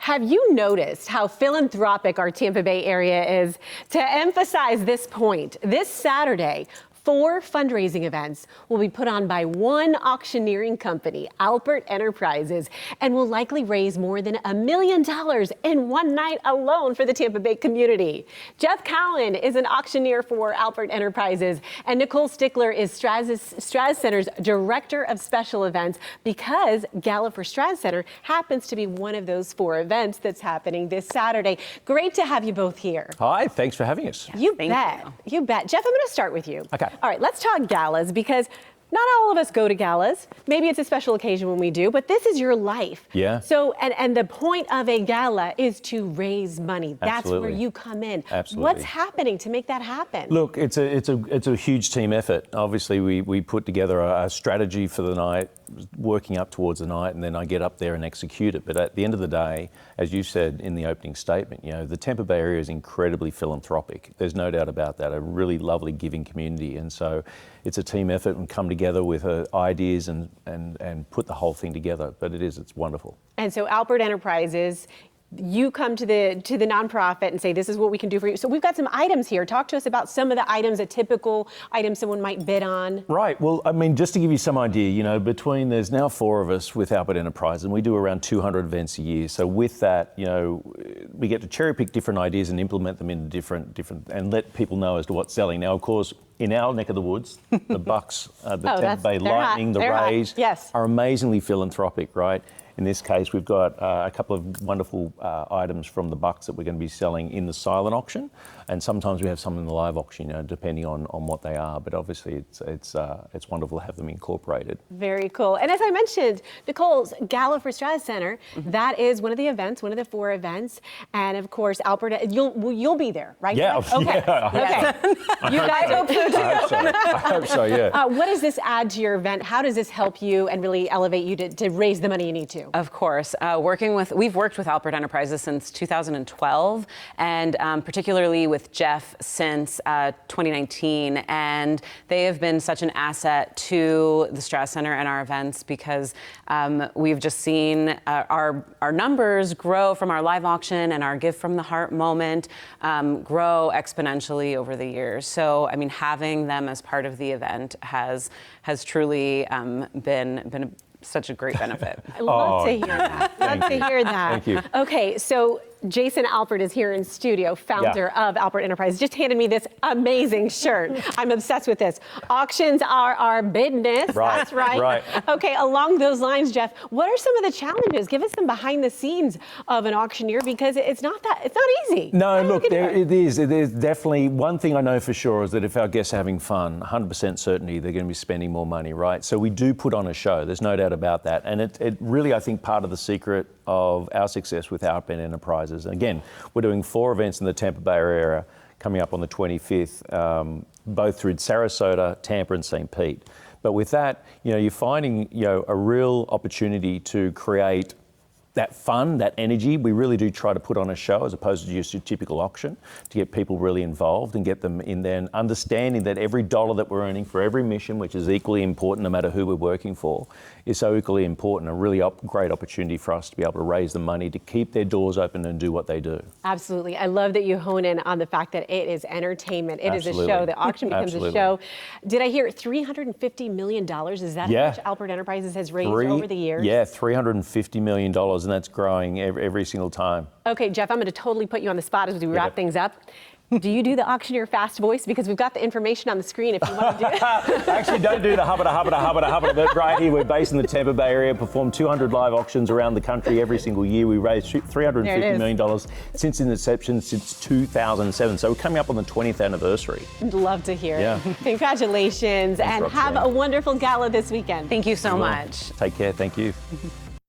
Have you noticed how philanthropic our Tampa Bay area is? To emphasize this point, this Saturday, 4 fundraising events will be put on by one auctioneering company, Alpert Enterprises, and will likely raise more than $1 million in one night alone for the Tampa Bay community. Jeff Cowan is an auctioneer for Alpert Enterprises, and Nicole Stickler is Straz Center's Director of Special Events, because Gala for Straz Center happens to be one of those 4 events that's happening this Saturday. Great to have you both here. Hi, thanks for having us. You bet. You bet. Jeff, I'm going to start with you. Okay. All right, let's talk galas, because not all of us go to galas. Maybe it's a special occasion when we do, but this is your life. Yeah. So, and the point of a gala is to raise money. That's Absolutely. where you come in. Absolutely. What's happening to make that happen? Look, it's a huge team effort. Obviously, we put together a strategy for the night, working up towards the night, and then I get up there and execute it. But at the end of the day, as you said in the opening statement, you know, the Tampa Bay area is incredibly philanthropic. There's no doubt about that. A really lovely giving community, and so it's a team effort and come together with ideas and put the whole thing together. But it's wonderful. And so Alpert Enterprises, you come to the nonprofit and say, this is what we can do for you. So we've got some items here. Talk to us about some of the items, a typical item someone might bid on. Right. Well, I mean, just to give you some idea, you know, there's now 4 of us with Alpert Enterprise, and we do around 200 events a year. So with that, you know, we get to cherry pick different ideas and implement them into different, and let people know as to what's selling. Now, of course, in our neck of the woods, the Bucks, the Tampa Bay Lightning, the Rays are amazingly philanthropic, right? In this case, we've got a couple of wonderful items from the Bucks that we're going to be selling in the silent auction, and sometimes we have some in the live auction, you know, depending on what they are. But obviously, it's wonderful to have them incorporated. Very cool. And as I mentioned, Nicole's Gala for Straz Center, that is one of the events, one of the 4 events, and of course, Alpert, you'll be there, right? Yeah. Okay. Yeah. Okay. You guys hope so too. I hope so. Yeah. What does this add to your event? How does this help you and really elevate you to raise the money you need to? Of course. We've worked with Alpert Enterprises since 2012, and particularly with Jeff since 2019. And they have been such an asset to the Straz Center and our events, because we've just seen our numbers grow from our live auction and our Give from the Heart moment grow exponentially over the years. So, I mean, having them as part of the event has truly been such a great benefit. I love to hear that. Love to hear that. Thank you. Okay, so Jason Alpert is here in studio, founder of Alpert Enterprise. Just handed me this amazing shirt. I'm obsessed with this. Auctions are our business. Right. That's right. Right. Okay, along those lines, Jeff, what are some of the challenges? Give us some behind the scenes of an auctioneer, because it's not easy. No, look, it is. There's definitely one thing I know for sure is that if our guests are having fun, 100% certainty they're going to be spending more money, right? So we do put on a show. There's no doubt about that. And it really, I think, part of the secret of our success with Alpert Enterprises. And again, we're doing 4 events in the Tampa Bay area coming up on the 25th, both through Sarasota, Tampa, and St. Pete. But with that, you know, you're finding, you know, a real opportunity to create that fun, that energy. We really do try to put on a show as opposed to just a typical auction, to get people really involved and get them in there, and understanding that every dollar that we're earning for every mission, which is equally important no matter who we're working for, is so equally important. A really great opportunity for us to be able to raise the money to keep their doors open and do what they do. Absolutely. I love that you hone in on the fact that it is entertainment. It is a show. The auction becomes a show. Did I hear $350 million? Is that how much Alpert Enterprises has raised over the years? Yeah, $350 million, and that's growing every single time. Okay, Jeff, I'm going to totally put you on the spot as we wrap things up. Do you do the auctioneer fast voice? Because we've got the information on the screen if you want to do it. Actually, don't do the hubba, but right here, we're based in the Tampa Bay area, perform 200 live auctions around the country every single year. We raise $350 million since inception, since 2007. So we're coming up on the 20th anniversary. Love to hear it. Congratulations, and have a wonderful gala this weekend. Thank you so much. Take care. Thank you.